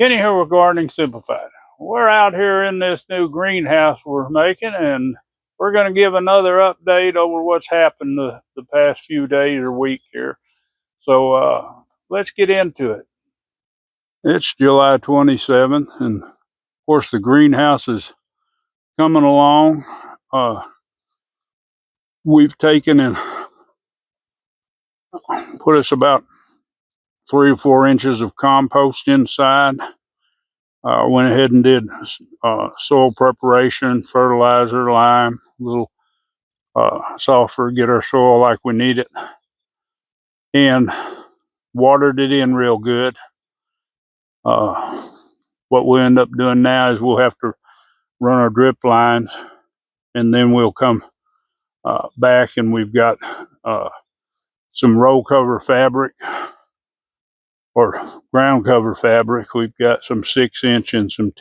Kenny here with Gardening Simplified. We're out here in this new greenhouse we're making, and we're going to give another update over what's happened the past few days or week here. So let's get into it. It's July 27th, and of course the greenhouse is coming along. We've taken and put us about 3 or 4 inches of compost inside. Went ahead and did soil preparation, fertilizer, lime, a little sulfur, get our soil like we need it, and watered it in real good. What we'll end up doing now is we'll have to run our drip lines, and then we'll come back, and we've got some roll cover fabric or ground cover fabric. We've got some 6-inch and some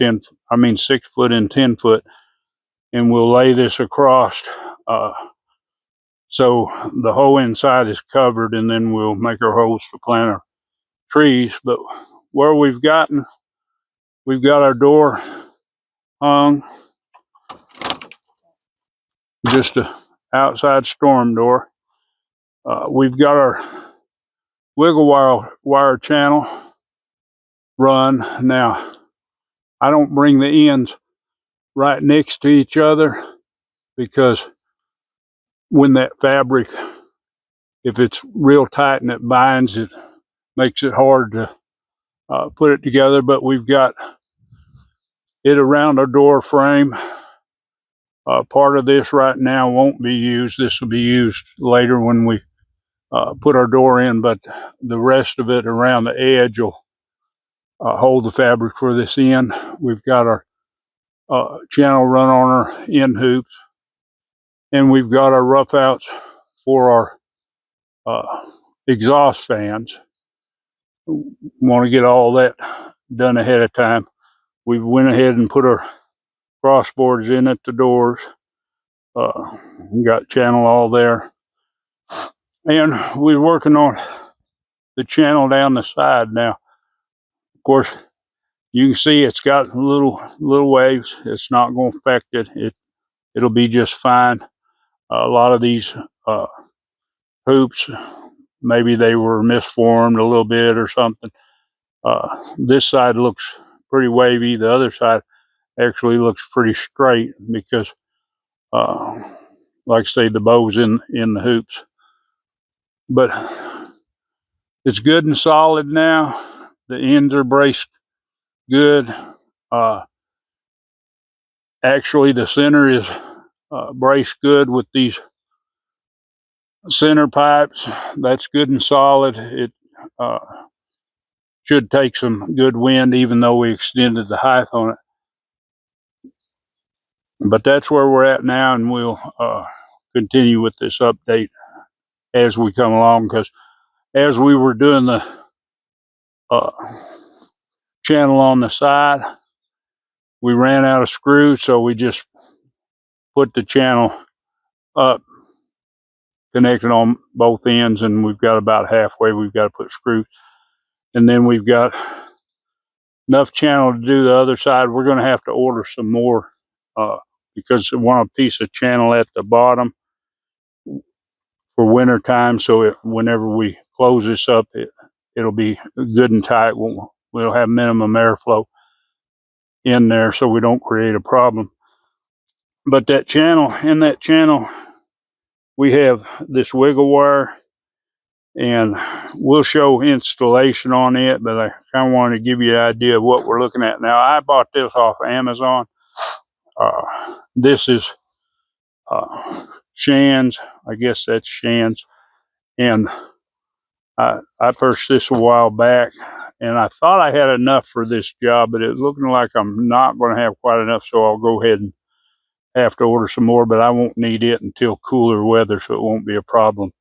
6 foot and 10 foot, and we'll lay this across so the whole inside is covered, and then we'll make our holes to plant our trees. But where we've got our door hung, just a outside storm door. We've got our wiggle wire channel run. Now, I don't bring the ends right next to each other, because when that fabric, if it's real tight and it binds, it makes it hard to put it together. But we've got it around our door frame. Part of this right now won't be used. This will be used later when we put our door in, but the rest of it around the edge will hold the fabric for this end. We've got our channel run on our end hoops, and we've got our rough outs for our exhaust fans. Want to get all that done ahead of time. We went ahead and put our crossboards in at the doors. Got channel all there, and we're working on the channel down the side now. Of course, you can see it's got little waves. It's not going to affect it. It'll be just fine. A lot of these hoops, maybe they were misformed a little bit or something. This side looks pretty wavy. The other side actually looks pretty straight because, like I say, the bow's in the hoops. But it's good and solid now. The ends are braced good. Actually, the center is braced good with these center pipes. That's good and solid. It should take some good wind, even though we extended the height on it. But that's where we're at now, and we'll continue with this update as we come along, because as we were doing the channel on the side, we ran out of screws, so we just put the channel up, connected on both ends, and we've got about halfway we've got to put screws, and then we've got enough channel to do the other side. We're going to have to order some more because we want a piece of channel at the bottom for winter time, so whenever we close this up, it'll be good and tight. We'll have minimum airflow in there, so we don't create a problem. But in that channel, we have this wiggle wire, and we'll show installation on it, but I kind of want to give you an idea of what we're looking at. Now, I bought this off Amazon. This is Shan's. I guess that's Shan's. And I purchased this a while back, and I thought I had enough for this job, but it's looking like I'm not going to have quite enough, so I'll go ahead and have to order some more, but I won't need it until cooler weather, so it won't be a problem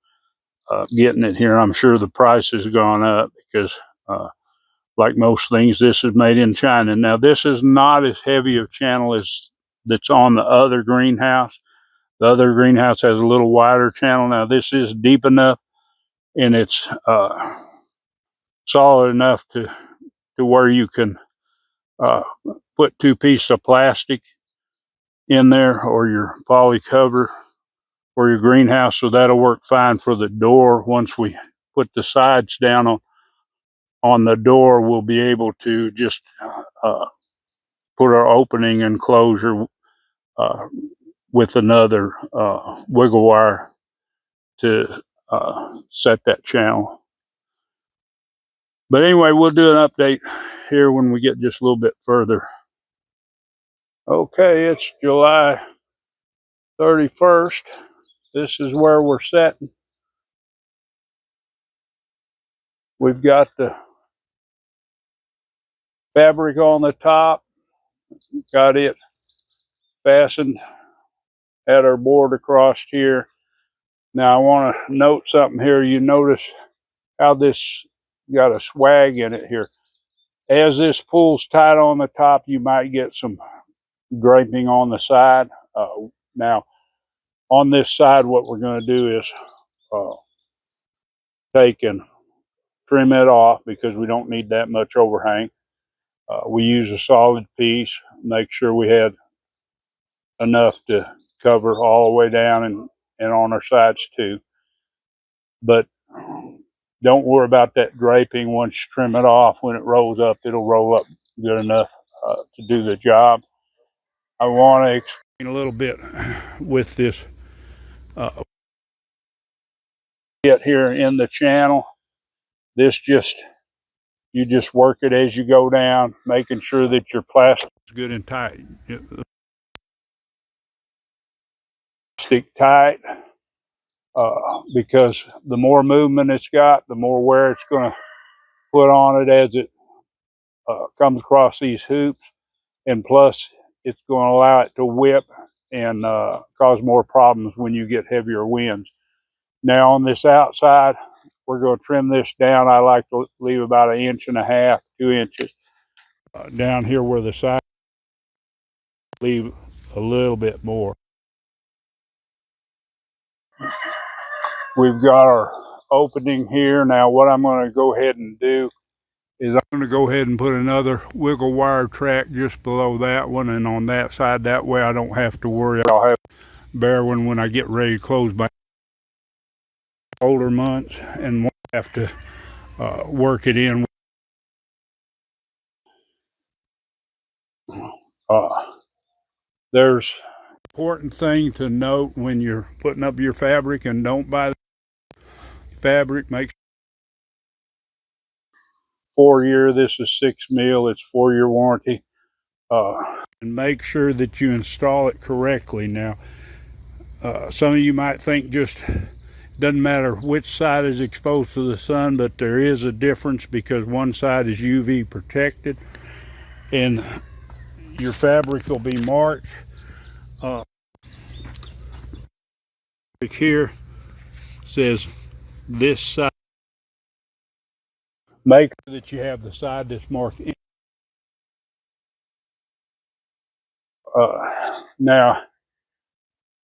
getting it here. I'm sure the price has gone up because, like most things, this is made in China. Now, this is not as heavy of channel as that's on the other greenhouse. The other greenhouse has a little wider channel. Now, this is deep enough, and it's solid enough to where you can put 2 pieces of plastic in there, or your poly cover for your greenhouse, so that'll work fine for the door. Once we put the sides down on the door, we'll be able to just put our opening enclosure with another wiggle wire to set that channel. But anyway, we'll do an update here when we get just a little bit further. Okay, it's July 31st. This is where we're setting. We've got the fabric on the top, got it fastened at our board across here. Now I want to note something here. You notice how this got a swag in it here. As this pulls tight on the top, you might get some draping on the side. Now, on this side, what we're going to do is take and trim it off because we don't need that much overhang. We use a solid piece, make sure we had enough to cover all the way down and on our sides too. But don't worry about that draping. Once you trim it off, when it rolls up, it'll roll up good enough to do the job. I want to explain a little bit with this bit here in the channel. This you just work it as you go down, making sure that your plastic is good and tight. Stick tight, because the more movement it's got, the more wear it's going to put on it as it comes across these hoops, and plus it's going to allow it to whip and cause more problems when you get heavier winds. Now on this outside, we're going to trim this down. I like to leave about 1.5 inches, 2 inches down here where the side, leave a little bit more. We've got our opening here. Now what I'm going to go ahead and do is I'm going to go ahead and put another wiggle wire track just below that one and on that side. That way I don't have to worry. I'll have a bare one when I get ready to close my older months and won't have to work it in. There's an important thing to note when you're putting up your fabric, and don't buy fabric. Make 4-year. This is 6 mil. It's 4-year warranty. And make sure that you install it correctly. Now, some of you might think just doesn't matter which side is exposed to the sun, but there is a difference because one side is UV protected, and your fabric will be marked. Here says this side. Make sure that you have the side that's marked in. Now,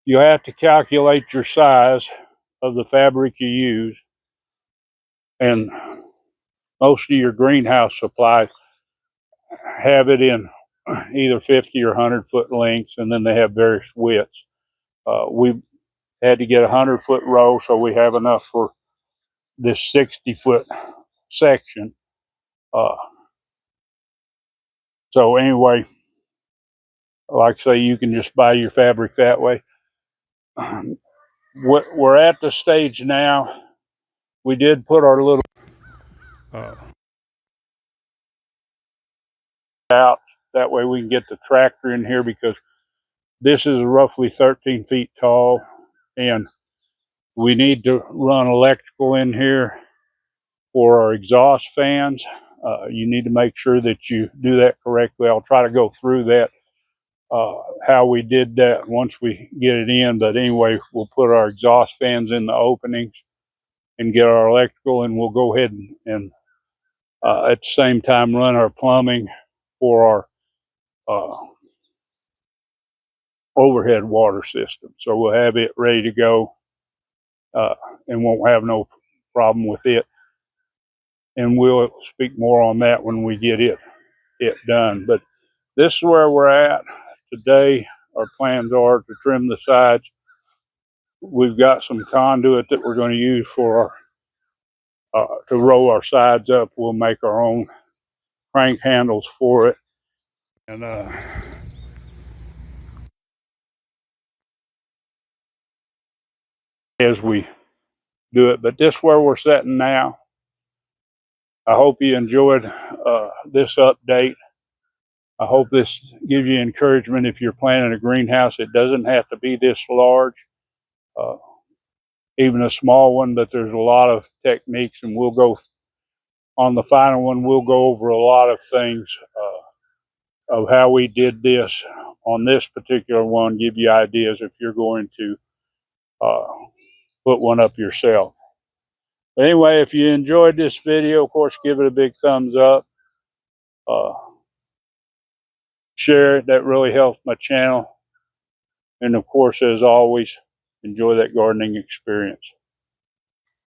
you have to calculate your size of the fabric you use, and most of your greenhouse supplies have it in either 50 or 100-foot lengths, and then they have various widths. We had to get a 100-foot row, so we have enough for this 60-foot section. So anyway, like I say, you can just buy your fabric that way. We're at the stage now. We did put our little out. That way we can get the tractor in here, because this is roughly 13 feet tall, and we need to run electrical in here for our exhaust fans. You need to make sure that you do that correctly. I'll try to go through that, how we did that once we get it in. But anyway, we'll put our exhaust fans in the openings and get our electrical, and we'll go ahead and at the same time run our plumbing for our overhead water system. So we'll have it ready to go, and won't have no problem with it. And we'll speak more on that when we get it it done. But this is where we're at today. Our plans are to trim the sides. We've got some conduit that we're going to use for to roll our sides up. We'll make our own crank handles for it, and as we do it. But this is where we're sitting now. I hope you enjoyed this update. I hope this gives you encouragement if you're planting a greenhouse. It doesn't have to be this large, uh, even a small one, but there's a lot of techniques, and we'll go on the final one. We'll go over a lot of things of how we did this on this particular one, give you ideas if you're going to uh, put one up yourself. But anyway, if you enjoyed this video, of course, give it a big thumbs up. Uh, Share it. That really helps my channel. And of course, as always, enjoy that gardening experience.